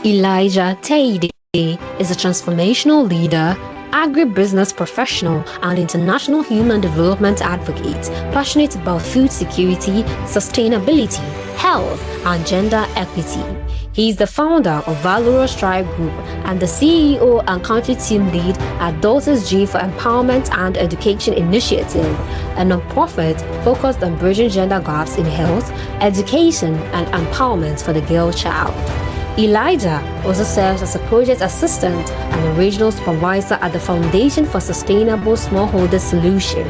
Elijah Tehidi is a transformational leader, agribusiness professional, and international human development advocate passionate about food security, sustainability, health, and gender equity. He is the founder of Valorous Tribe Group and the CEO and country team lead at Daughters G for Empowerment and Education Initiative, a non-profit focused on bridging gender gaps in health, education, and empowerment for the girl child. Elijah also serves as a project assistant and a regional supervisor at the Foundation for Sustainable Smallholder Solution,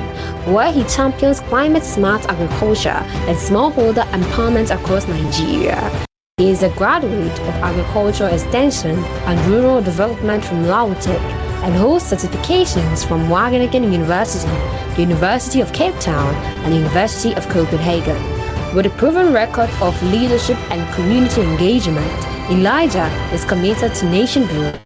where he champions climate-smart agriculture and smallholder empowerment across Nigeria. He is a graduate of Agricultural Extension and Rural Development from Lautech and holds certifications from Wageningen University, the University of Cape Town, and the University of Copenhagen. With a proven record of leadership and community engagement, Elijah is committed to nation building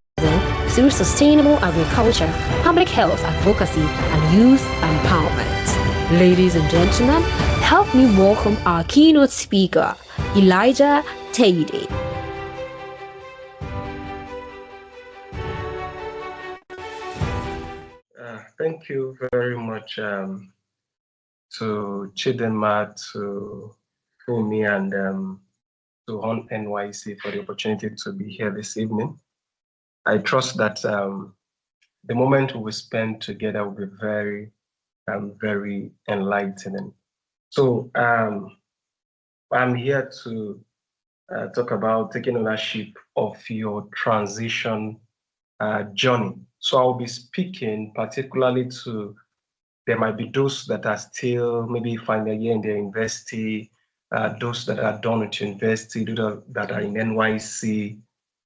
through sustainable agriculture, public health advocacy, and youth empowerment. Ladies and gentlemen, help me welcome our keynote speaker, Elijah Tehidi. Thank you very much to Chidinma, to Fumi, and to POST-NYSC for the opportunity to be here this evening. I trust that the moment we spend together will be very, very enlightening. So I'm here to talk about taking ownership of your transition journey. So I'll be speaking particularly to, there might be those that are still maybe final year in their university, those that are done with university, those that are in NYC,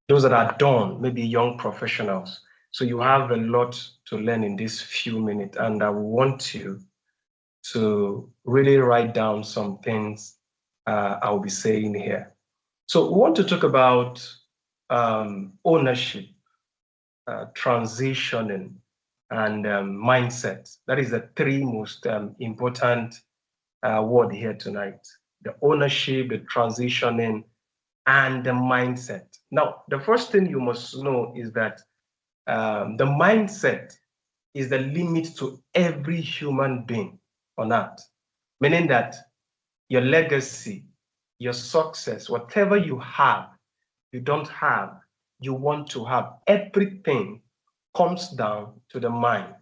those that are done, maybe young professionals. So you have a lot to learn in these few minutes, and I want you to really write down some things I'll be saying here. So we want to talk about ownership, transitioning, and mindset. That is the three most important word here tonight: the ownership, the transitioning, and the mindset. Now, the first thing you must know is that the mindset is the limit to every human being on earth, meaning that your legacy, your success, whatever you have, you don't have, you want to have, everything comes down to the mind.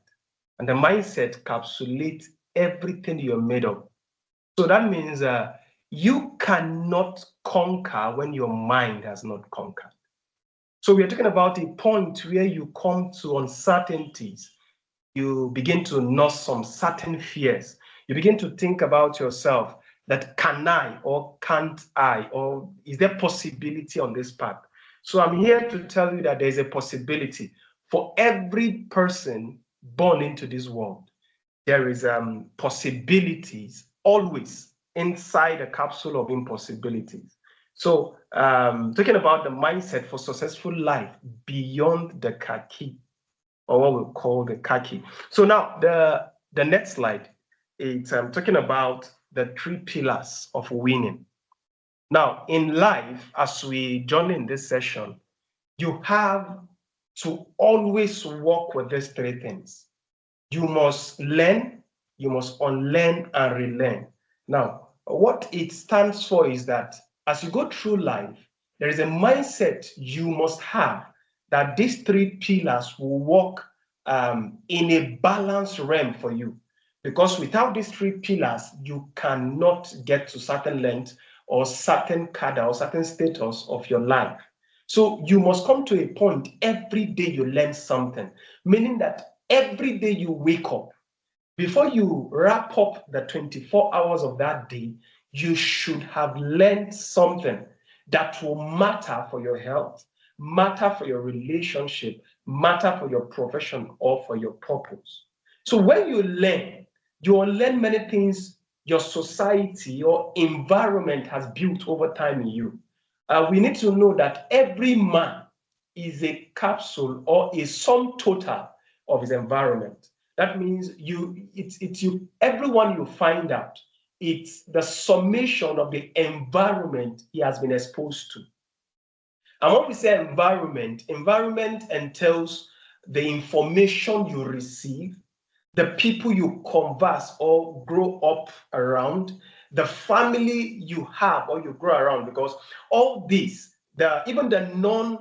And the mindset encapsulates everything you're made of. So that means you cannot conquer when your mind has not conquered. So we are talking about a point where you come to uncertainties. You begin to know some certain fears. You begin to think about yourself that can I or can't I, or is there possibility on this path? So I'm here to tell you that there's a possibility for every person born into this world. There is possibilities always inside a capsule of impossibilities. So talking about the mindset for successful life beyond the khaki, or what we call the khaki. So now the next slide, it's talking about the three pillars of winning. Now in life, as we journey in this session, you have to always work with these three things. You must learn, you must unlearn, and relearn. Now, what it stands for is that as you go through life, there is a mindset you must have that these three pillars will work in a balanced realm for you. Because without these three pillars, you cannot get to certain length or certain cadre or certain status of your life. So you must come to a point every day you learn something, meaning that every day you wake up, before you wrap up the 24 hours of that day, you should have learned something that will matter for your health, matter for your relationship, matter for your profession, or for your purpose. So when you will learn many things your society or environment has built over time in you. We need to know that every man is a capsule or a sum total of his environment. That means everyone you find out, it's the summation of the environment he has been exposed to. And when we say environment, environment entails the information you receive, the people you converse or grow up around, the family you have or you grow around, because all this, even the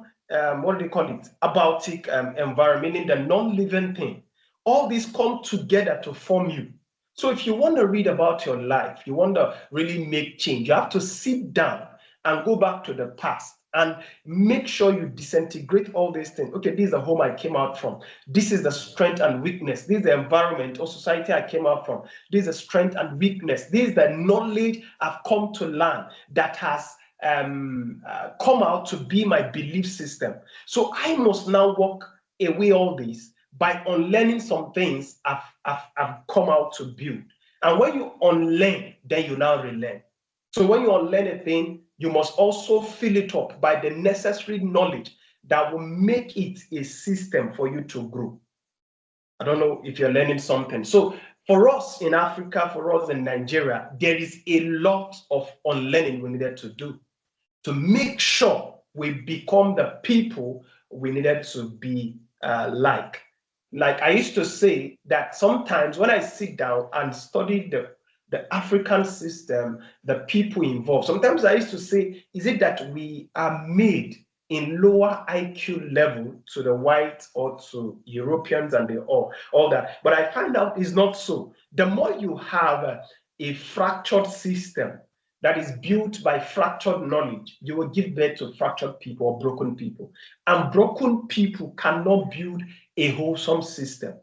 what do they call it, abiotic environment, meaning the non-living thing, all these come together to form you. So if you want to read about your life, you want to really make change, you have to sit down and go back to the past and make sure you disintegrate all these things. Okay, this is the home I came out from. This is the strength and weakness. This is the environment or society I came out from. This is the strength and weakness. This is the knowledge I've come to learn that has come out to be my belief system. So I must now walk away all this by unlearning some things I've come out to build. And when you unlearn, then you now relearn. So when you unlearn a thing, you must also fill it up by the necessary knowledge that will make it a system for you to grow. I don't know if you're learning something. So for us in Africa, for us in Nigeria, there is a lot of unlearning we needed to do to make sure we become the people we needed to be like. Like I used to say that sometimes when I sit down and study the African system, the people involved, sometimes I used to say, is it that we are made in lower IQ level to the whites or to Europeans and all that? But I find out it's not so. The more you have a fractured system that is built by fractured knowledge, you will give birth to fractured people or broken people. And broken people cannot build a wholesome system.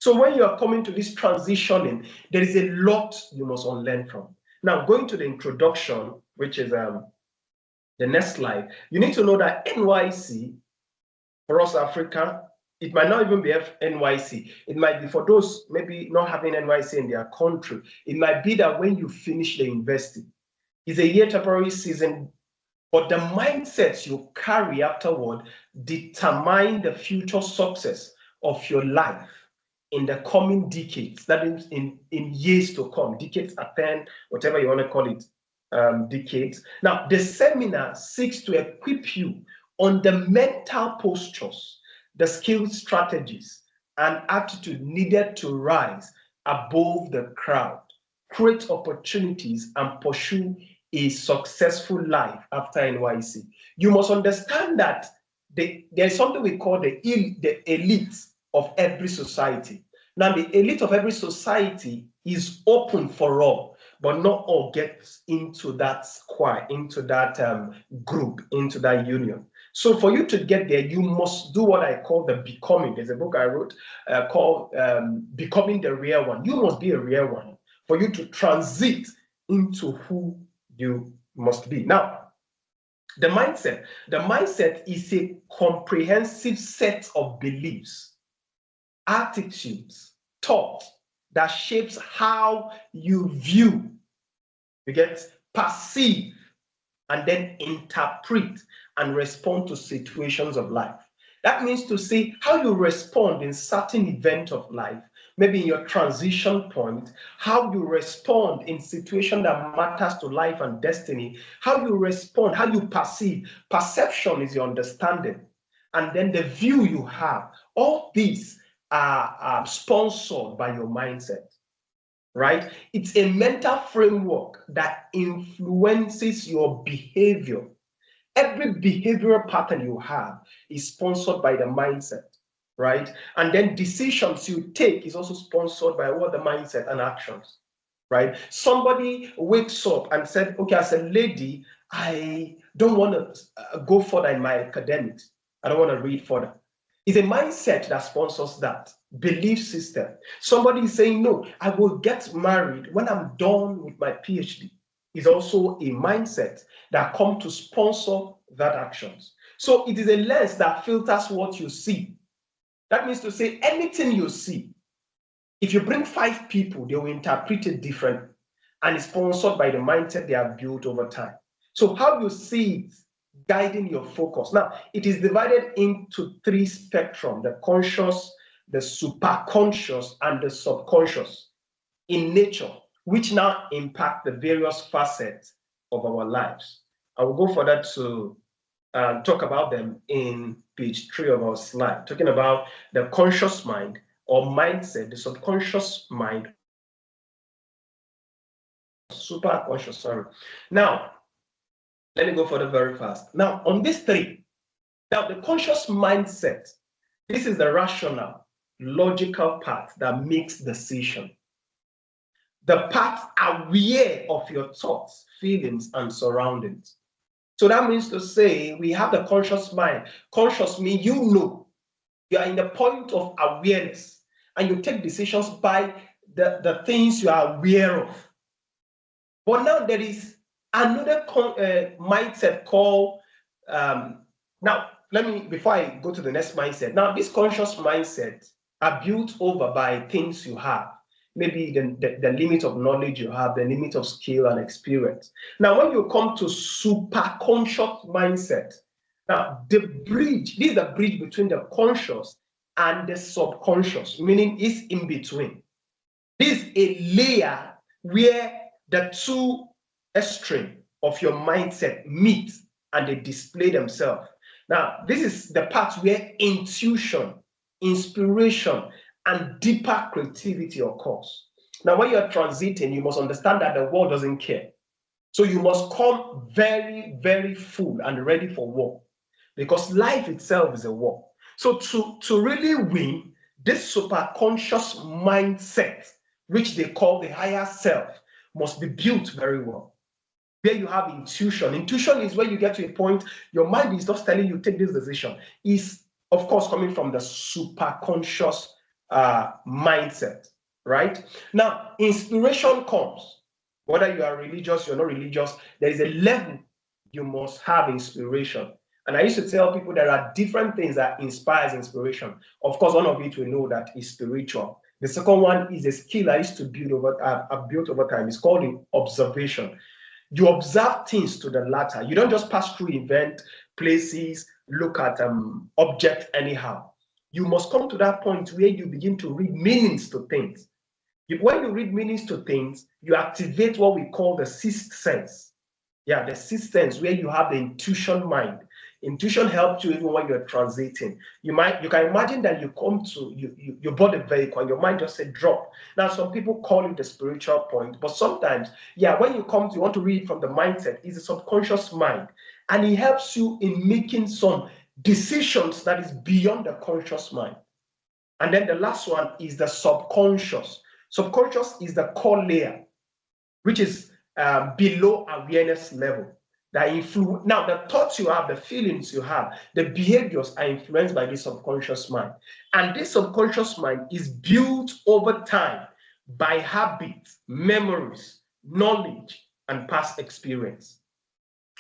So when you are coming to this transitioning, there is a lot you must unlearn from. Now, going to the introduction, which is the next slide, you need to know that NYC, for us Africa, it might not even be NYC. It might be for those maybe not having NYC in their country. It might be that when you finish the university, it's a year temporary season, but the mindsets you carry afterward determine the future success of your life in the coming decades, that is in years to come, decades are 10, whatever you want to call it, decades. Now, the seminar seeks to equip you on the mental postures, the skills, strategies, and attitude needed to rise above the crowd, create opportunities, and pursue a successful life after NYC. You must understand that there's something we call the elite of every society. Now, the elite of every society is open for all, but not all get into that square, into that group, into that union. So for you to get there, you must do what I call the becoming. There's a book I wrote called Becoming the Real One. You must be a real one for you to transit into who you must be. Now, the mindset is a comprehensive set of beliefs, attitudes, thoughts that shapes how you view, you get, perceive, and then interpret and respond to situations of life. That means to say how you respond in certain event of life, maybe in your transition point, how you respond in situation that matters to life and destiny, how you respond, how you perceive. Perception is your understanding. And then the view you have, all these are sponsored by your mindset, right? It's a mental framework that influences your behavior. Every behavioral pattern you have is sponsored by the mindset, right? And then decisions you take is also sponsored by what the mindset and actions, right? Somebody wakes up and said, okay, as a lady, I don't want to go further in my academics. I don't want to read further. It's a mindset that sponsors that belief system. Somebody is saying, no, I will get married when I'm done with my PhD. Is also a mindset that comes to sponsor that actions. So it is a lens that filters what you see. That means to say anything you see, if you bring 5 people, they will interpret it differently. And it's sponsored by the mindset they have built over time. So how you see it guiding your focus. Now, it is divided into 3 spectrums: the conscious, the superconscious, and the subconscious in nature, which now impact the various facets of our lives. I will go further to talk about them in page 3 of our slide, talking about the conscious mind or mindset, the subconscious mind, super conscious, sorry. Now, let me go for the very fast. Now, on these three, now the conscious mindset, this is the rational, logical part that makes decision. The part aware of your thoughts, feelings, and surroundings. So that means to say we have the conscious mind. Conscious means you know. You are in the point of awareness and you take decisions by the things you are aware of. But now there is another mindset called, now let me, before I go to the next mindset, now this conscious mindset are built over by things you have. Maybe the limit of knowledge you have, the limit of skill and experience. Now, when you come to super conscious mindset, now the bridge, this is the bridge between the conscious and the subconscious, meaning it's in between. This is a layer where the two extremes of your mindset meet and they display themselves. Now, this is the part where intuition, inspiration, and deeper creativity occurs. Now, when you're transiting, you must understand that the world doesn't care. So you must come very, very full and ready for war, because life itself is a war. So to really win, this superconscious mindset, which they call the higher self, must be built very well. Where you have intuition. Intuition is where you get to a point, your mind is just telling you, take this decision. Is, of course, coming from the superconscious mindset, right? Now, inspiration comes, whether you are religious, you're not religious, there is a level you must have inspiration. And I used to tell people there are different things that inspires inspiration. Of course, one of it we know that is spiritual. The second one is a skill I used to build I've built over time. It's called observation. You observe things to the latter. You don't just pass through event, places, look at objects anyhow. You must come to that point where you begin to read meanings to things. When you read meanings to things, you activate what we call the sixth sense. Yeah, the sixth sense, where you have the intuition mind. Intuition helps you even when you're transiting. You can imagine that you come to, you bought a vehicle and your mind just said drop. Now, some people call it the spiritual point, but sometimes, yeah, when you come to, you want to read from the mindset, it's a subconscious mind. And it helps you in making some decisions that is beyond the conscious mind. And then the last one is the subconscious. Subconscious is the core layer, which is below awareness level. That influence. Now, the thoughts you have, the feelings you have, the behaviors are influenced by this subconscious mind. And this subconscious mind is built over time by habits, memories, knowledge, and past experience.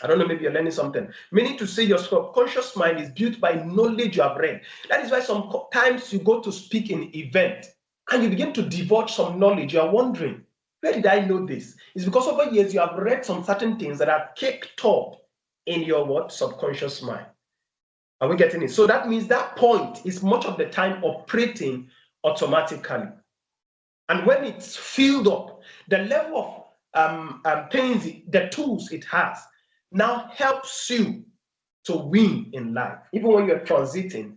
I don't know, maybe you're learning something. Meaning to say your subconscious mind is built by knowledge you have read. That is why sometimes you go to speak in an event and you begin to divulge some knowledge. You are wondering, where did I know this? It's because over years you have read some certain things that are kicked up in your subconscious mind. Are we getting it? So that means that point is much of the time operating automatically. And when it's filled up, the level of things, the tools it has, now helps you to win in life. Even when you're transiting,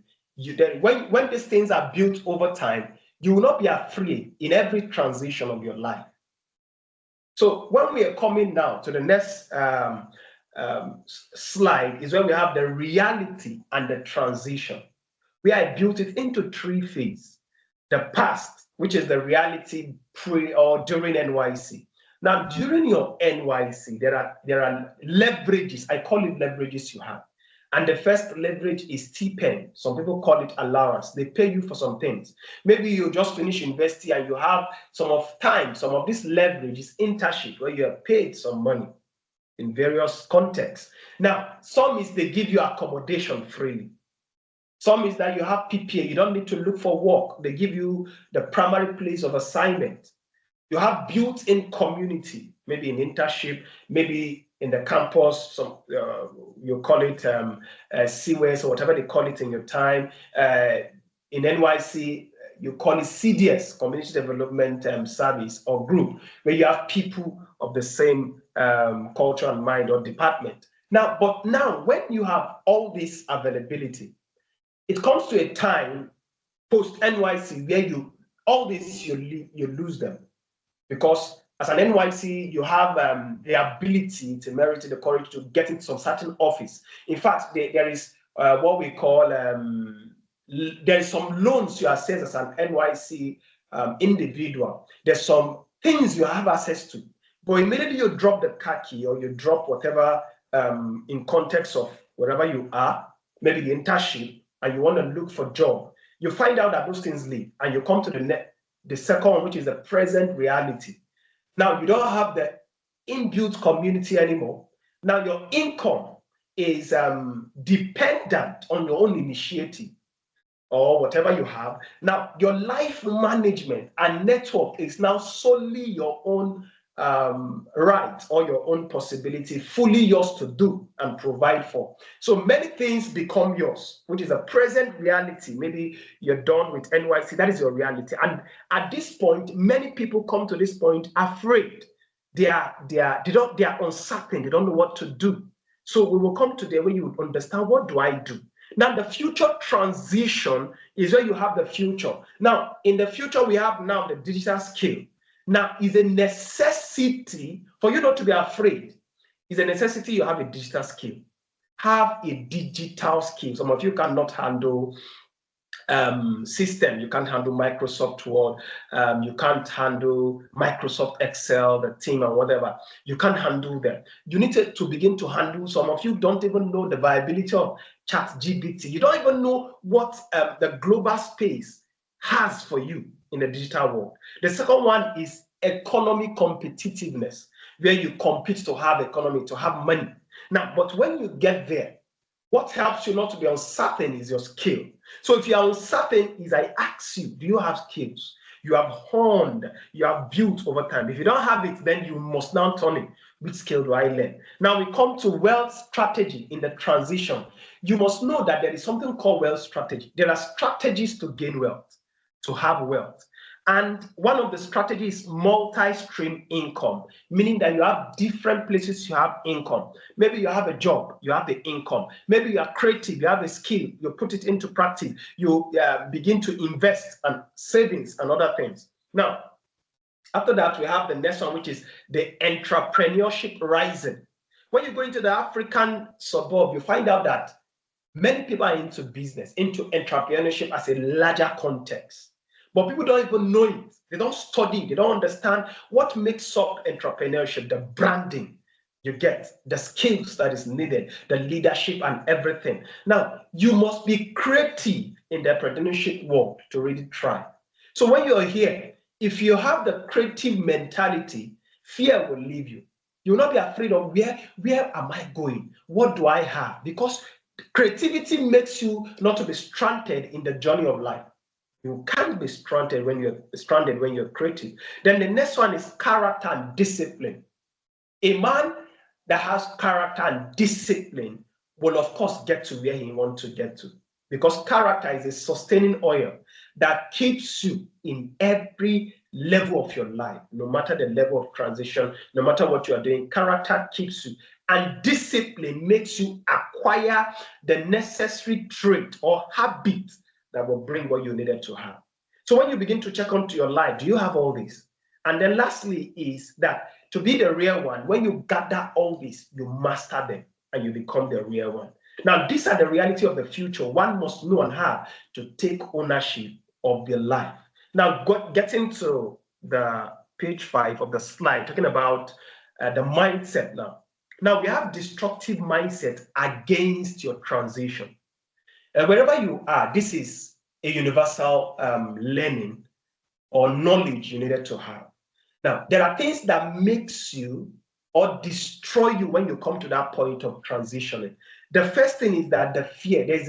when these things are built over time, you will not be afraid in every transition of your life. So when we are coming now to the next slide is where we have the reality and the transition. We are built it into three phases. The past, which is the reality pre or during NYSC. Now, during your NYSC, there are leverages. I call it leverages you have. And the first leverage is TPEN. Some people call it allowance. They pay you for some things. Maybe you just finish university and you have some of this leverage is internship where you are paid some money in various contexts. Now, some is they give you accommodation freely. Some is that you have PPA. You don't need to look for work. They give you the primary place of assignment. You have built-in community, maybe in internship, maybe in the campus, you call it CWS or whatever they call it in your time. In NYC, you call it CDS, Community Development Service or group, where you have people of the same culture and mind or department. Now, but now when you have all this availability, it comes to a time post-NYC where all this you lose them, because as an NYC you have the ability, to merit, the courage to get into some certain office. In fact, there is what we call there is some loans you access as an NYC individual. There's some things you have access to, but immediately you drop the car key or you drop whatever in context of wherever you are, maybe the internship, and you want to look for job, you find out that those things leave, and you come to the second one, which is the present reality. Now you don't have the inbuilt community anymore. Now your income is dependent on your own initiative or whatever you have. Now your life management and network is now solely your own right or your own possibility, fully yours to do and provide for. So many things become yours, which is a present reality. Maybe you're done with NYC, that is your reality. And at this point, many people come to this point afraid. They are uncertain, they don't know what to do. So we will come to the way you understand, what do I do? Now, the future transition is where you have the future. Now, in the future, we have now the digital skill. Now, is a necessity for you not to be afraid. It's a necessity you have a digital skill. Have a digital skill. Some of you cannot handle system. You can't handle Microsoft Word. You can't handle Microsoft Excel, the team and whatever. You can't handle them. You need to begin to handle. Some of you don't even know the viability of ChatGPT. You don't even know what the global space has for you in the digital world. The second one is economic competitiveness, where you compete to have economy, to have money. Now, but when you get there, what helps you not to be uncertain is your skill. So if you are uncertain, is I ask you, do you have skills? You have honed, you have built over time. If you don't have it, then you must now turn it. Which skill do I learn? Now we come to wealth strategy in the transition. You must know that there is something called wealth strategy. There are strategies to gain wealth, to have wealth. And one of the strategies is multi-stream income, meaning that you have different places you have income. Maybe you have a job, you have the income. Maybe you are creative, you have a skill, you put it into practice, you begin to invest and savings and other things. Now, after that, we have the next one, which is the entrepreneurship rising. When you go into the African suburb, you find out that many people are into business, into entrepreneurship as a larger context. But people don't even know it. They don't study. They don't understand what makes up entrepreneurship, the branding you get, the skills that is needed, the leadership and everything. Now, you must be creative in the entrepreneurship world to really try. So when you're here, if you have the creative mentality, fear will leave you. You will not be afraid of where am I going? What do I have? Because creativity makes you not to be stranded in the journey of life. You can't be stranded when you're creative. Then the next one is character and discipline. A man that has character and discipline will, of course, get to where he wants to get to. Because character is a sustaining oil that keeps you in every level of your life, no matter the level of transition, no matter what you are doing. Character keeps you. And discipline makes you acquire the necessary trait or habit that will bring what you needed to have. So when you begin to check onto your life, do you have all this? And then lastly is that to be the real one, when you gather all this, you master them and you become the real one. Now, these are the reality of the future. One must know and have to take ownership of their life. Now, getting to the page 5 of the slide, talking about the mindset now. Now, we have destructive mindset against your transition. Wherever you are, this is a universal learning or knowledge you needed to have. Now, there are things that makes you or destroy you when you come to that point of transitioning. The first thing is that the fear. There's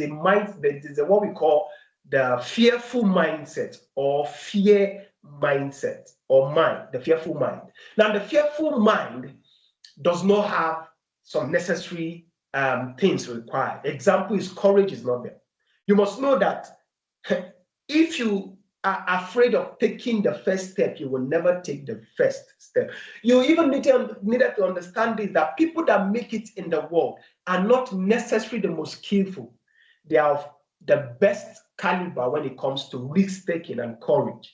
what we call the fearful mindset or fear mindset or mind, the fearful mind. Now, the fearful mind does not have some necessary things required. Example is courage is not there. You must know that if you are afraid of taking the first step, you will never take the first step. You even needed to understand this, that people that make it in the world are not necessarily the most skillful. They are the best caliber when it comes to risk taking and courage.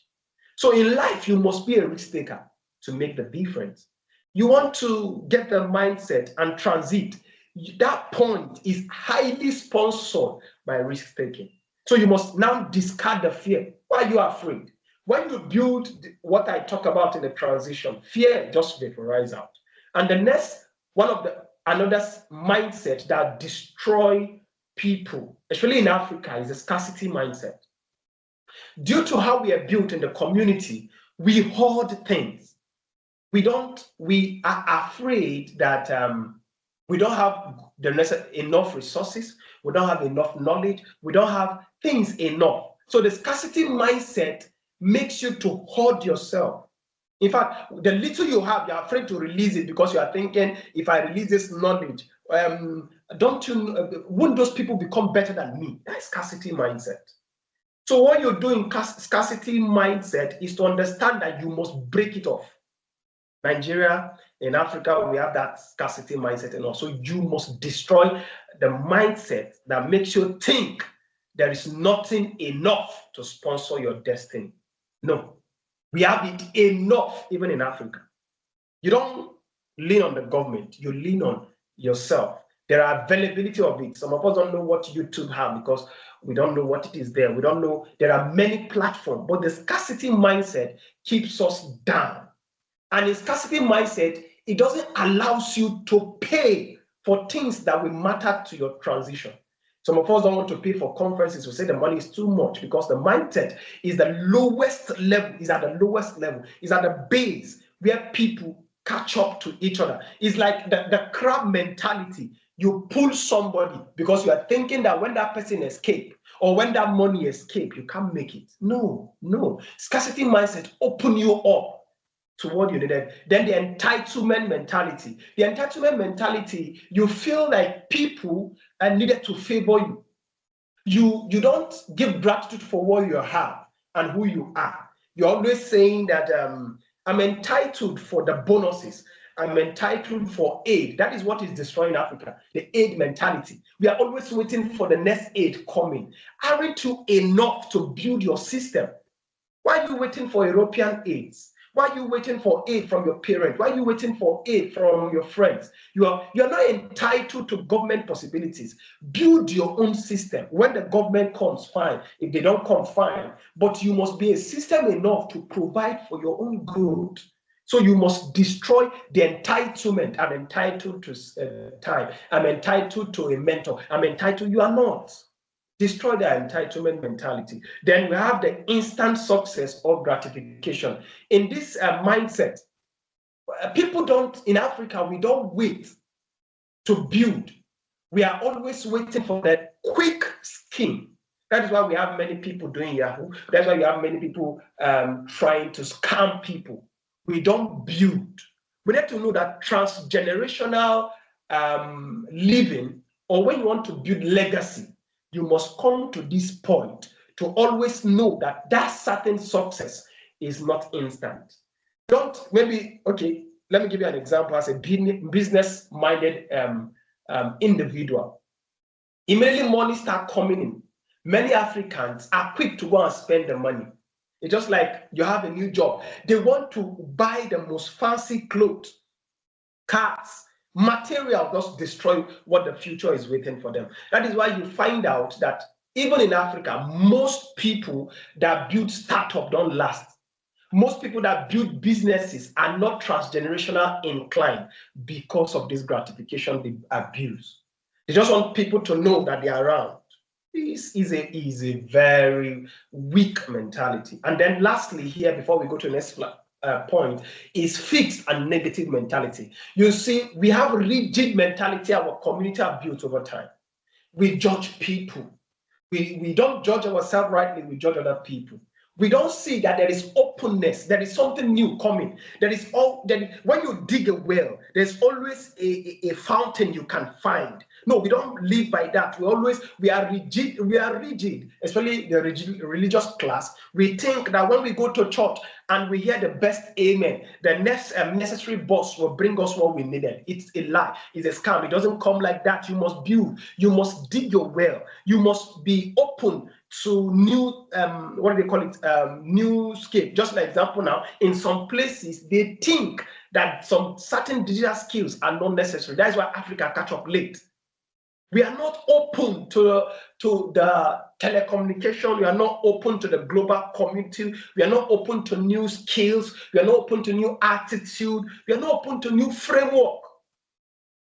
So in life, you must be a risk taker to make the difference. You want to get the mindset and transit. That point is highly sponsored by risk taking. So you must now discard the fear. Why are you afraid? When you build what I talk about in the transition, fear just vaporize out. And the next one of another mindset that destroy people, especially in Africa, is a scarcity mindset. Due to how we are built in the community, we hoard things. We are afraid that we don't have enough resources, we don't have enough knowledge, we don't have things enough. So the scarcity mindset makes you to hoard yourself. In fact, the little you have, you're afraid to release it because you are thinking, if I release this knowledge, wouldn't those people become better than me? That's scarcity mindset. So what you're doing, scarcity mindset, is to understand that you must break it off. Nigeria, in Africa, we have that scarcity mindset, and also you must destroy the mindset that makes you think there is nothing enough to sponsor your destiny. No, we have it enough, even in Africa. You don't lean on the government, you lean on yourself. There are availability of it. Some of us don't know what YouTube have because we don't know what it is there. We don't know. There are many platforms, but the scarcity mindset keeps us down. And in scarcity mindset, it doesn't allow you to pay for things that will matter to your transition. Some of us don't want to pay for conferences. We say the money is too much because the mindset is the lowest level, is at the lowest level, is at the base where people catch up to each other. It's like the crab mentality. You pull somebody because you are thinking that when that person escapes or when that money escapes, you can't make it. No. Scarcity mindset open you up to what you needed. Then the entitlement mentality. The entitlement mentality, you feel like people are needed to favor you. You don't give gratitude for what you have and who you are. You're always saying that I'm entitled for the bonuses. I'm entitled for aid. That is what is destroying Africa, the aid mentality. We are always waiting for the next aid coming. Aren't you enough to build your system? Why are you waiting for European aids? Why are you waiting for aid from your parents? Why are you waiting for aid from your friends? You're not entitled to government possibilities. Build your own system. When the government comes, fine. If they don't come, fine. But you must be a system enough to provide for your own good. So you must destroy the entitlement. I'm entitled to time. I'm entitled to a mentor. I'm entitled. You are not. Destroy the entitlement mentality. Then we have the instant success or gratification. In this mindset, people don't, in Africa, we don't wait to build. We are always waiting for that quick scheme. That is why we have many people doing Yahoo. That's why we have many people trying to scam people. We don't build. We need to know that transgenerational living, or when you want to build legacy, you must come to this point to always know that that certain success is not instant. Okay, let me give you an example as a business-minded individual. Immediately money start coming in. Many Africans are quick to go and spend the money. It's just like you have a new job. They want to buy the most fancy clothes, cars, material, just destroy what the future is waiting for them. That is why you find out that even in Africa, most people that build startup don't last. Most people that build businesses are not transgenerational inclined because of this gratification they abuse. They just want people to know that they are around. This is a very weak mentality. And then lastly here, before we go to the next point, is fixed and negative mentality. You see, we have rigid mentality our community have built over time. We judge people. We don't judge ourselves rightly, we judge other people. We don't see that there is openness, there is something new coming. When you dig a well, there's always a fountain you can find. No, we don't live by that. We are rigid, especially the religious class. We think that when we go to church and we hear the best amen, the next necessary boss will bring us what we needed. It's a lie. It's a scam. It doesn't come like that. You must build. You must dig your well. You must be open to new, what do they call it? New skill. Just like example now, in some places, they think that some certain digital skills are not necessary. That's why Africa catch up late. We are not open to the telecommunication. We are not open to the global community. We are not open to new skills. We are not open to new attitude. We are not open to new framework.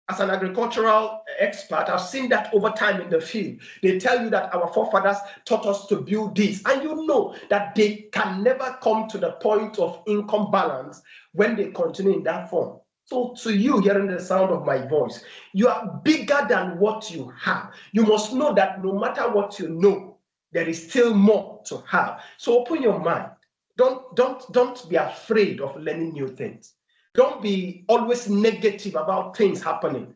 As an agricultural expert, I've seen that over time in the field. They tell you that our forefathers taught us to build this, and you know that they can never come to the point of income balance when they continue in that form. So to you hearing the sound of my voice, you are bigger than what you have. You must know that no matter what you know, there is still more to have. So open your mind. Don't be afraid of learning new things. Don't be always negative about things happening.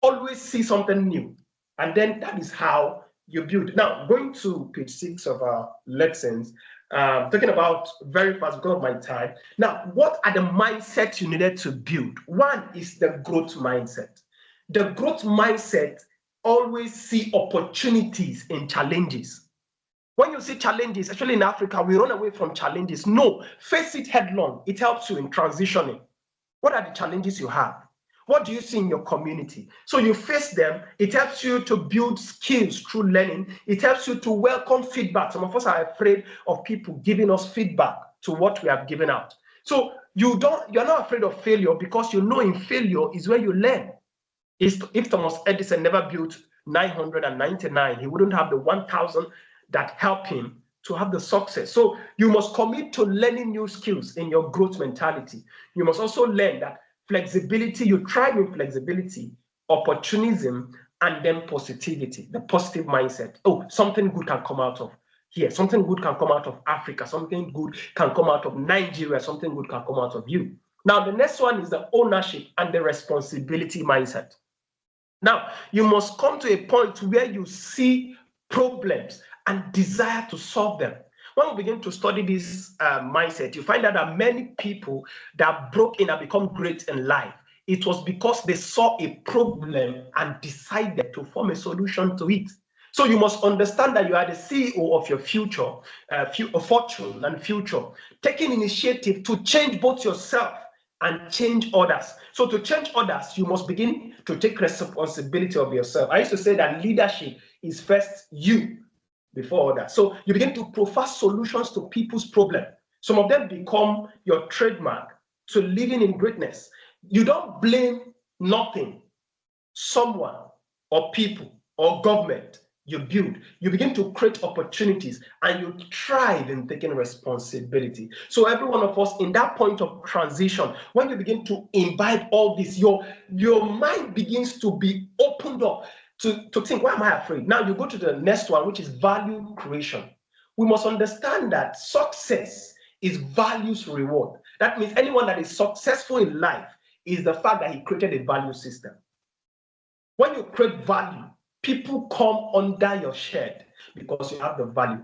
Always see something new. And then that is how you build. Now, going to page 6 of our lessons, talking about very fast because of my time. Now, what are the mindsets you needed to build? One is the growth mindset. The growth mindset always see opportunities in challenges. When you see challenges, especially in Africa, we run away from challenges. No, face it headlong. It helps you in transitioning. What are the challenges you have? What do you see in your community? So you face them. It helps you to build skills through learning. It helps you to welcome feedback. Some of us are afraid of people giving us feedback to what we have given out. So you're not afraid of failure because you know in failure is where you learn. If Thomas Edison never built 999, he wouldn't have the 1,000 that help him to have the success. So you must commit to learning new skills in your growth mentality. You must also learn that flexibility, you thrive in flexibility, opportunism, and then positivity, the positive mindset. Oh, something good can come out of here. Something good can come out of Africa. Something good can come out of Nigeria. Something good can come out of you. Now, the next one is the ownership and the responsibility mindset. Now, you must come to a point where you see problems and desire to solve them. When we begin to study this mindset, you find out that many people that broke in and become great in life, it was because they saw a problem and decided to form a solution to it. So you must understand that you are the CEO of your future, fortune and future, taking initiative to change both yourself and change others. So to change others, you must begin to take responsibility of yourself. I used to say that leadership is first you before others. So you begin to provide solutions to people's problems. Some of them become your trademark to living in greatness. You don't blame nothing, someone or people or government. You build, you begin to create opportunities, and you thrive in taking responsibility. So every one of us in that point of transition, when you begin to imbibe all this, your mind begins to be opened up to think, why am I afraid? Now you go to the next one, which is value creation. We must understand that success is values reward. That means anyone that is successful in life is the fact that he created a value system. When you create value, people come under your shed because you have the value.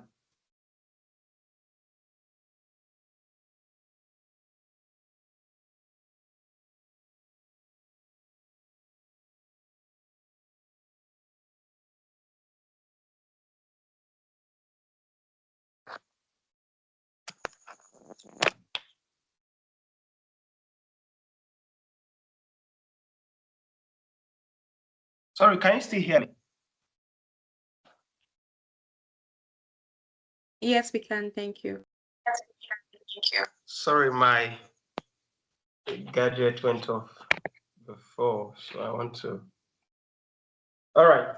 Sorry, can you still hear me? Yes, we can. Thank you. Sorry, my gadget went off before, so I want to. All right.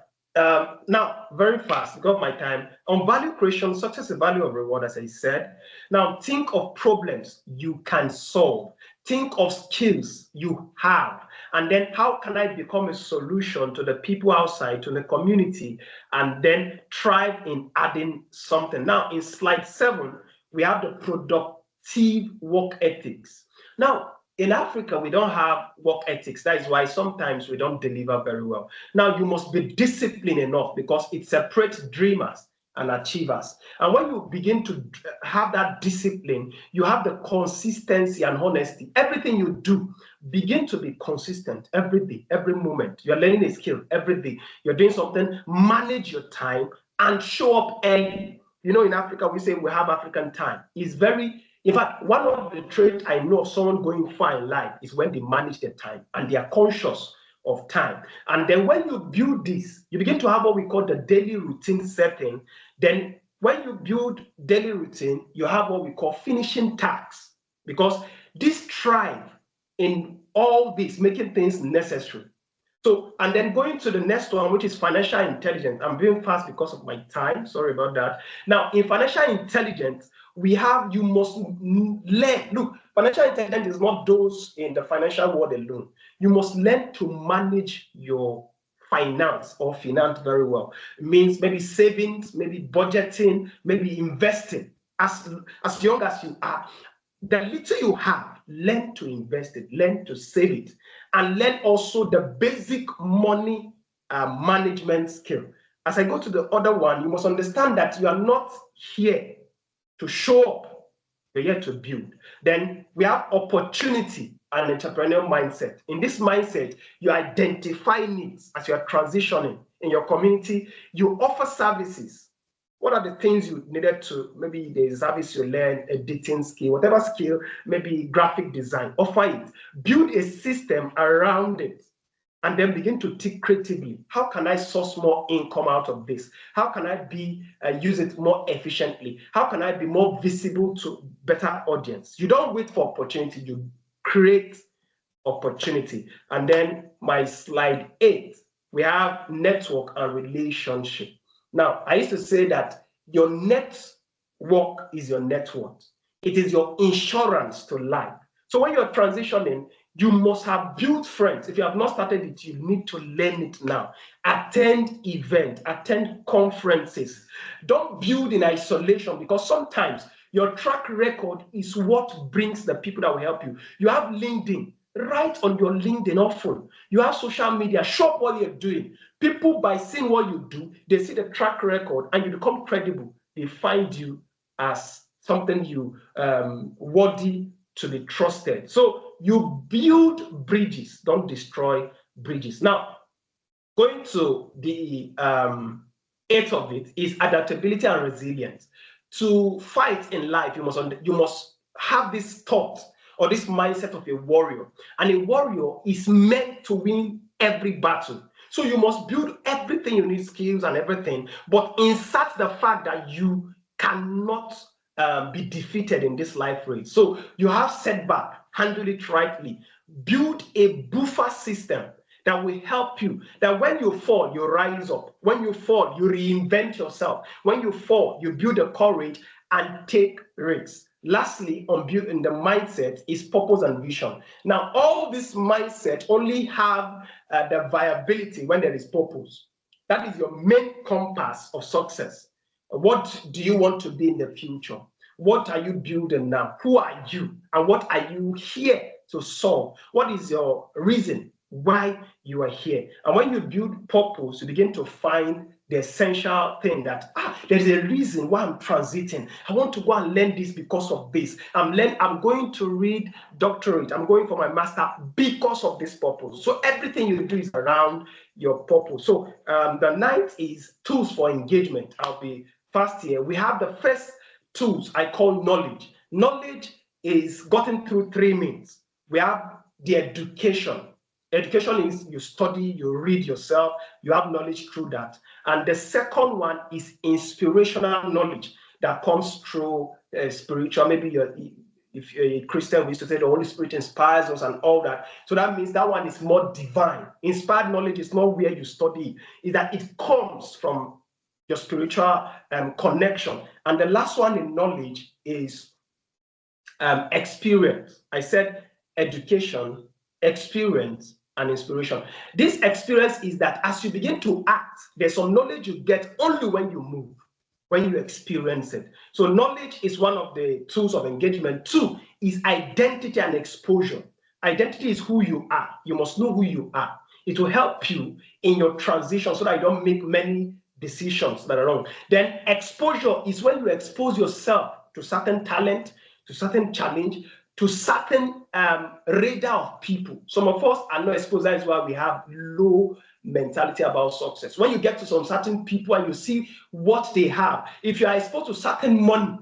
Now, very fast, got my time. On value creation, success is value of reward, as I said. Now, think of problems you can solve. Think of skills you have. And then how can I become a solution to the people outside, to the community, and then thrive in adding something. Now, in slide 7, we have the productive work ethics. Now, in Africa, we don't have work ethics. That is why sometimes we don't deliver very well. Now, you must be disciplined enough because it separates dreamers and achievers. And when you begin to have that discipline, you have the consistency and honesty. Everything you do, begin to be consistent every day, every moment. You're learning a skill every day. You're doing something, manage your time and show up early. You know, in Africa, we say we have African time. It's very, in fact, one of the traits I know of someone going far in life is when they manage their time and they are conscious of time. And then when you build this, you begin to have what we call the daily routine setting. Then when you build daily routine, you have what we call finishing tasks, because this thrive in all this, making things necessary. So, and then going to the next one, which is financial intelligence. I'm being fast because of my time. Sorry about that. Now, in financial intelligence, we have, you must learn. Look, financial intelligence is not those in the financial world alone. You must learn to manage your finance very well. It means maybe savings, maybe budgeting, maybe investing. As young as you are, the little you have, learn to invest it, learn to save it, and learn also the basic money management skill. As I go to the other one, you must understand that you are not here to show up, you're here to build. Then we have opportunity and entrepreneurial mindset. In this mindset, you identify needs as you are transitioning in your community. You offer services. What are the things you needed to, maybe the service you learn, editing skill, whatever skill, maybe graphic design, offer it. Build a system around it. And then begin to think creatively. How can I source more income out of this? How can I use it more efficiently? How can I be more visible to better audience? You don't wait for opportunity, you create opportunity. And then my slide 8, we have network and relationship. Now, I used to say that your network is your net worth. It is your insurance to life. So when you're transitioning, you must have built friends. If you have not started it, you need to learn it now. Attend events, attend conferences. Don't build in isolation, because sometimes your track record is what brings the people that will help you. You have LinkedIn. Write on your LinkedIn often. You have social media. Show up what you're doing. People, by seeing what you do, they see the track record and you become credible. They find you as something you worthy to be trusted. So you build bridges, don't destroy bridges. Now, going to the 8th of it is adaptability and resilience. To fight in life, you must have this thought or this mindset of a warrior. And a warrior is meant to win every battle. So you must build everything you need, skills and everything, but insert the fact that you cannot be defeated in this life race. So you have setback, handle it rightly. Build a buffer system that will help you, that when you fall, you rise up. When you fall, you reinvent yourself. When you fall, you build the courage and take risks. Lastly, on building the mindset is purpose and vision. Now, all this mindset only have the viability when there is purpose. That is your main compass of success. What do you want to be in the future? What are you building now? Who are you? And what are you here to solve? What is your reason why you are here? And when you build purpose, you begin to find the essential thing that there's a reason why I'm transiting. I want to go and learn this because of this. I'm going to read doctorate. I'm going for my master because of this purpose. So everything you do is around your purpose. So the 9th is tools for engagement. I'll be fast here. We have the first tools I call knowledge. Knowledge is gotten through 3 means. We have the education. Education is you study, you read yourself, you have knowledge through that. And the second one is inspirational knowledge that comes through spiritual. Maybe if you're a Christian, we used to say the Holy Spirit inspires us and all that. So that means that one is more divine. Inspired knowledge is not where you study, is that it comes from your spiritual connection. And the last one in knowledge is experience. I said education, experience, and inspiration. This experience is that as you begin to act, there's some knowledge you get only when you move, when you experience it. So knowledge is one of the tools of engagement. 2 is identity and exposure. Identity is who you are. You must know who you are. It will help you in your transition so that you don't make many decisions that are wrong. Then exposure is when you expose yourself to certain talent, to certain challenge, to certain radar of people. Some of us are not exposed. That is why we have low mentality about success. When you get to some certain people and you see what they have, if you are exposed to certain money,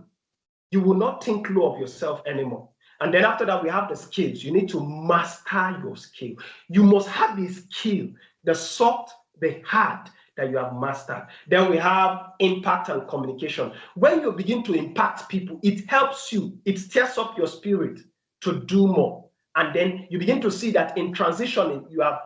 you will not think low of yourself anymore. And then after that, we have the skills. You need to master your skill. You must have the skill, the soft, the hard that you have mastered. Then we have impact and communication. When you begin to impact people, it helps you. It stirs up your spirit to do more. And then you begin to see that in transitioning, you have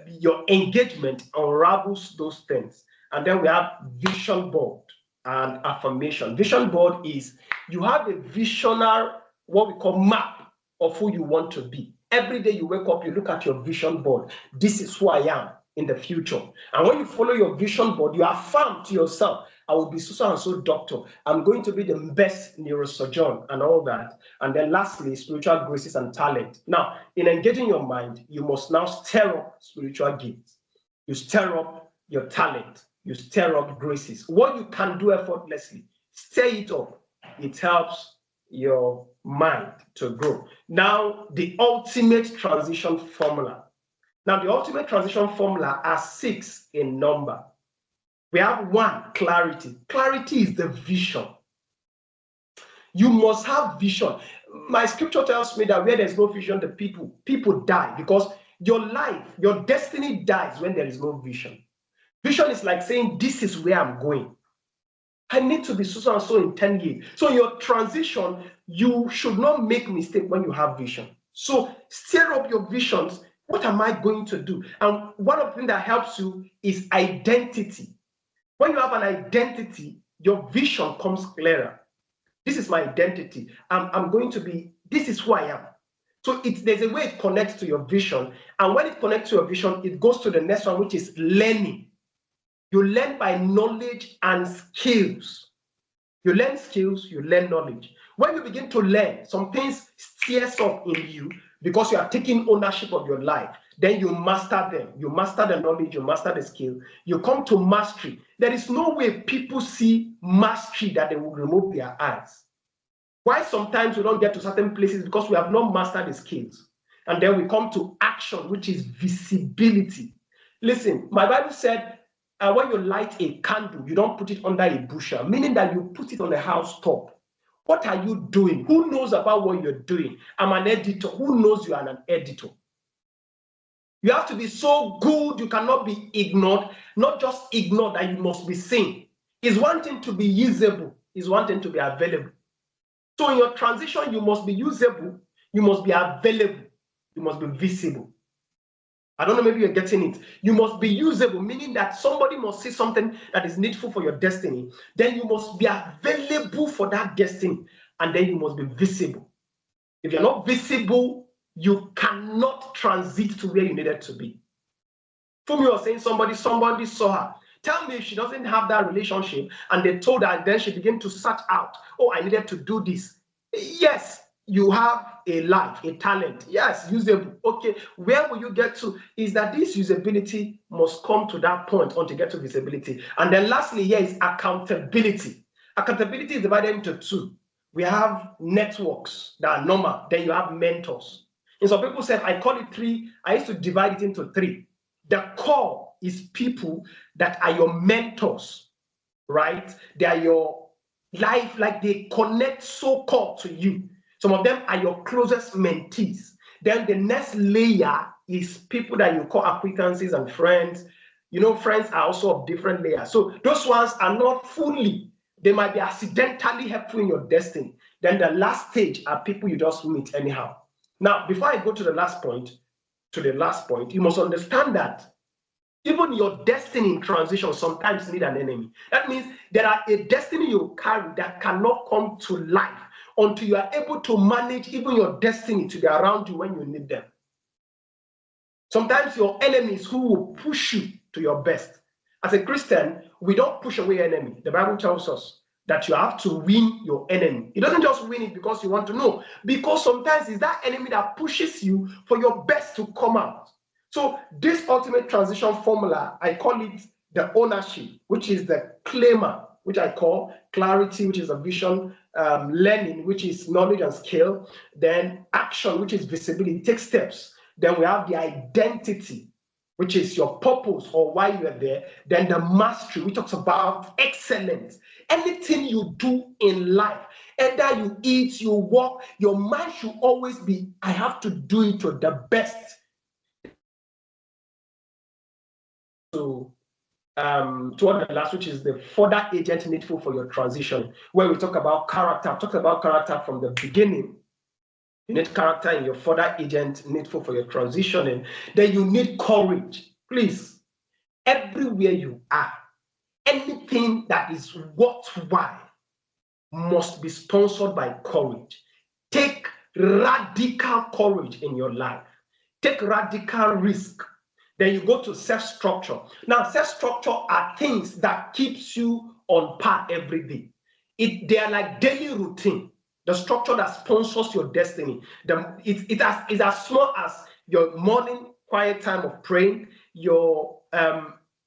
your engagement unravels those things. And then we have vision board and affirmation. Vision board is you have a visionary, what we call map of who you want to be. Every day you wake up, you look at your vision board. This is who I am in the future. And when you follow your vision board, you affirm to yourself, I will be so and so doctor. I'm going to be the best neurosurgeon and all that. And then lastly, spiritual graces and talent. Now, in engaging your mind, you must now stir up spiritual gifts. You stir up your talent. You stir up graces. What you can do effortlessly, stir it up. It helps your mind to grow. Now, the ultimate transition formula. Now, the ultimate transition formula are 6 in number. We have 1, clarity. Clarity is the vision. You must have vision. My scripture tells me that where there's no vision, the people die, because your life, your destiny dies when there is no vision. Vision is like saying, this is where I'm going. I need to be so and so in 10 years. So in your transition, you should not make mistake when you have vision. So stir up your visions. What am I going to do? And one of the things that helps you is identity. When you have an identity, your vision comes clearer. This is my identity. I'm going to be, this is who I am. So there's a way it connects to your vision. And when it connects to your vision, it goes to the next one, which is learning. You learn by knowledge and skills. You learn skills, you learn knowledge. When you begin to learn, some things stirs up in you because you are taking ownership of your life. Then you master them. You master the knowledge, you master the skill. You come to mastery. There is no way people see mastery that they will remove their eyes. Why sometimes we don't get to certain places? Because we have not mastered the skills. And then we come to action, which is visibility. Listen, my Bible said, when you light a candle, you don't put it under a bushel, meaning that you put it on the house top. What are you doing? Who knows about what you're doing? I'm an editor. Who knows you are an editor? You have to be so good, you cannot be ignored, not just ignored, that you must be seen. It's one thing to be usable, it's one thing to be available. So in your transition, you must be usable, you must be available, you must be visible. I don't know, maybe you're getting it. You must be usable, meaning that somebody must see something that is needful for your destiny. Then you must be available for that destiny. And then you must be visible. If you're not visible, you cannot transit to where you needed to be. Fumi was saying somebody saw her. Tell me if she doesn't have that relationship and they told her, and then she began to search out, oh, I needed to do this. Yes. You have a life, a talent. Yes, usable. Okay, where will you get to? Is that this usability must come to that point until you get to visibility. And then lastly, here is accountability. Accountability is divided into 2. We have networks that are normal. Then you have mentors. And some people said, I call it 3. I used to divide it into 3. The core is people that are your mentors, right? They are your life, like they connect so core to you. Some of them are your closest mentees. Then the next layer is people that you call acquaintances and friends. You know, friends are also of different layers. So those ones are not fully, they might be accidentally helpful in your destiny. Then the last stage are people you just meet anyhow. Now, before I go to the last point, you must understand that even your destiny in transition sometimes need an enemy. That means there are a destiny you carry that cannot come to life until you are able to manage even your destiny to be around you when you need them. Sometimes your enemies who will push you to your best. As a Christian, we don't push away enemy. The Bible tells us that you have to win your enemy. It doesn't just win it because you want to know, because sometimes it's that enemy that pushes you for your best to come out. So this ultimate transition formula, I call it the ownership, which is the claimer, which I call clarity, which is a vision, learning, which is knowledge and skill, then action, which is visibility, take steps. Then we have the identity, which is your purpose or why you are there. Then the mastery, which talks about excellence. Anything you do in life, either you eat, you walk, your mind should always be, I have to do it to the best. So, toward the last, which is the further agent needful for your transition, where we talk about character. I've talked about character from the beginning. You need character in your further agent needful for your transitioning. Then you need courage. Please, everywhere you are, anything that is worthwhile must be sponsored by courage. Take radical courage in your life. Take radical risk. Then you go to self-structure. Now, self-structure are things that keeps you on par every day. They are like daily routine. The structure that sponsors your destiny. It's as small as your morning quiet time of praying. Your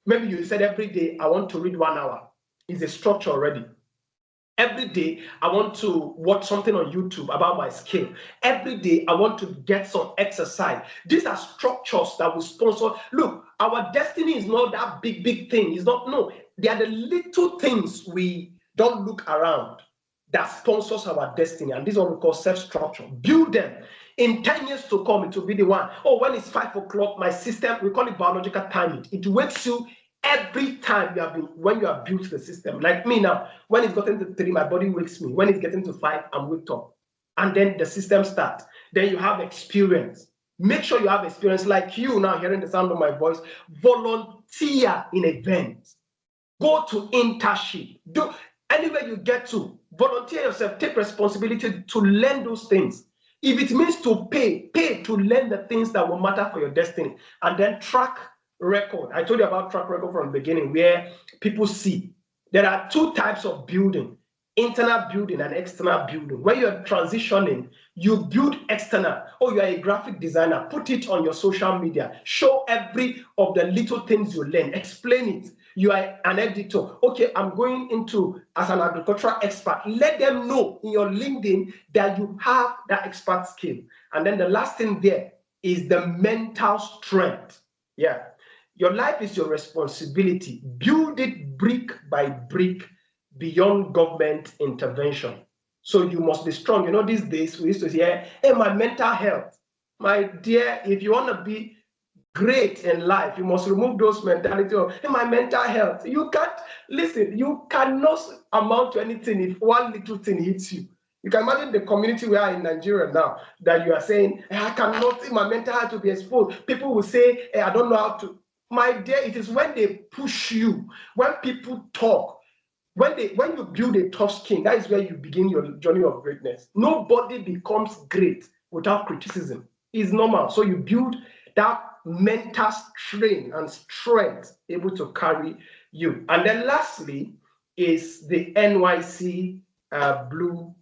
maybe you said every day I want to read 1 hour. It's a structure already. Every day, I want to watch something on YouTube about my skill. Every day, I want to get some exercise. These are structures that will sponsor. Look, our destiny is not that big thing. It's not, no. They are the little things we don't look around that sponsors our destiny. And this is what we call self-structure. Build them. In 10 years to come, it will be the one. Oh, when it's 5 o'clock, my system, we call it biological timing. It wakes you every time when you have built the system. Like me now, when it's gotten to 3, my body wakes me. When it's getting to 5, I'm waked up. And then the system starts. Then you have experience. Make sure you have experience. Like you now hearing the sound of my voice, volunteer in events. Go to internship. Do anywhere you get to, volunteer yourself, take responsibility to learn those things. If it means to pay to learn the things that will matter for your destiny. And then track record. I told you about track record from the beginning, where people see. There are 2 types of building, internal building and external building. When you're transitioning, you build external. Oh, you are a graphic designer. Put it on your social media. Show every of the little things you learn. Explain it. You are an editor. Okay, I'm going into as an agricultural expert. Let them know in your LinkedIn that you have that expert skill. And then the last thing there is the mental strength. Yeah. Your life is your responsibility. Build it brick by brick beyond government intervention. So you must be strong. You know, these days we used to hear, hey, my mental health. My dear, if you want to be great in life, you must remove those mentality of, hey, my mental health. You can't, listen, you cannot amount to anything if one little thing hits you. You can imagine the community we are in Nigeria now, that you are saying, hey, I cannot see my mental health to be exposed. People will say, hey, I don't know how to. My dear, it is when they push you, when people talk, when you build a tough skin, that is where you begin your journey of greatness. Nobody becomes great without criticism. It's normal. So you build that mental strain and strength able to carry you. And then lastly is the NYC blue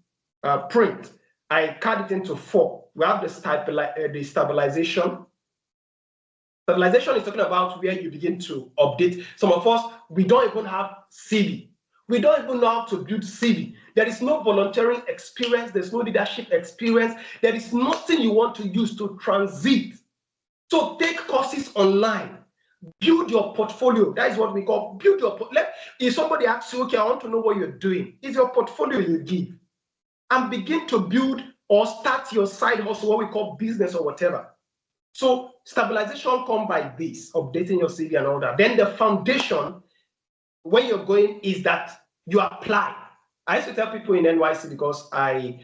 print. I cut it into 4. We have the stabilization. Stabilization is talking about where you begin to update. Some of us, we don't even have CV. We don't even know how to build CV. There is no volunteering experience. There's no leadership experience. There is nothing you want to use to transit. So take courses online. Build your portfolio. That is what we call build your portfolio. If somebody asks you, okay, I want to know what you're doing, it's your portfolio you give. And begin to build or start your side hustle, what we call business or whatever. So stabilization comes by this, updating your CV and all that. Then the foundation, when you're going, is that you apply. I used to tell people in NYC, because I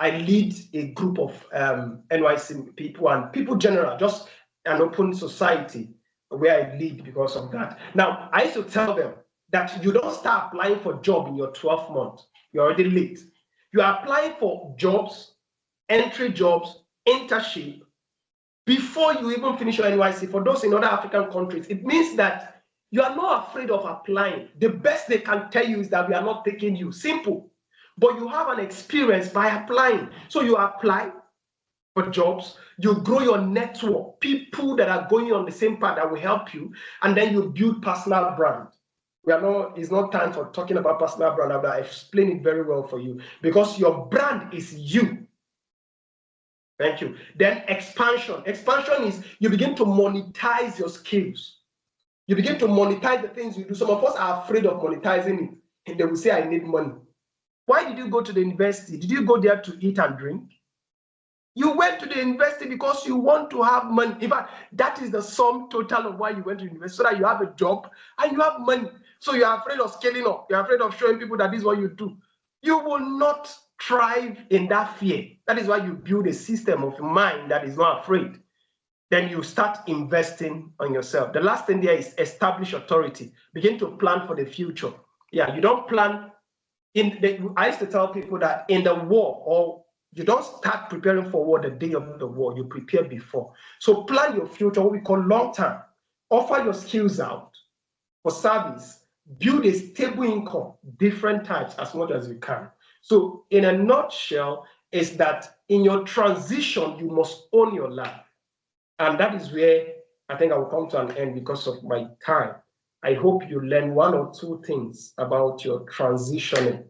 lead a group of NYC people and people general, just an open society where I lead because of that. Now, I used to tell them that you don't start applying for a job in your 12th month. You're already late. You are applying for jobs, entry jobs, internship, before you even finish your NYC. For those in other African countries, it means that You are not afraid of applying. The best they can tell you is that we are not taking you. Simple. But you have an experience by applying. So you apply for jobs, you grow your network, people that are going on the same path that will help you, and then you build personal brand. It's not time for talking about personal brand. I'll explain it very well for you because your brand is you. Thank you. Then expansion. Expansion is you begin to monetize your skills. You begin to monetize the things you do. Some of us are afraid of monetizing it, and they will say, I need money. Why did you go to the university? Did you go there to eat and drink? You went to the university because you want to have money. In fact, that is the sum total of why you went to university, so that you have a job and you have money. So you're afraid of scaling up. You're afraid of showing people that this is what you do. You will not thrive in that fear. That is why you build a system of mind that is not afraid. Then you start investing on yourself. The last thing there is establish authority. Begin to plan for the future. Yeah, you don't plan. I used to tell people that in the war, or you don't start preparing for war the day of the war, you prepare before. So plan your future, what we call long-term. Offer your skills out for service. Build a stable income, different types as much as you can. So in a nutshell, is that in your transition, you must own your life. And that is where I think I will come to an end because of my time. I hope you learn one or two things about your transitioning.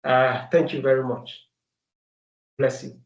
Thank you very much. Bless you.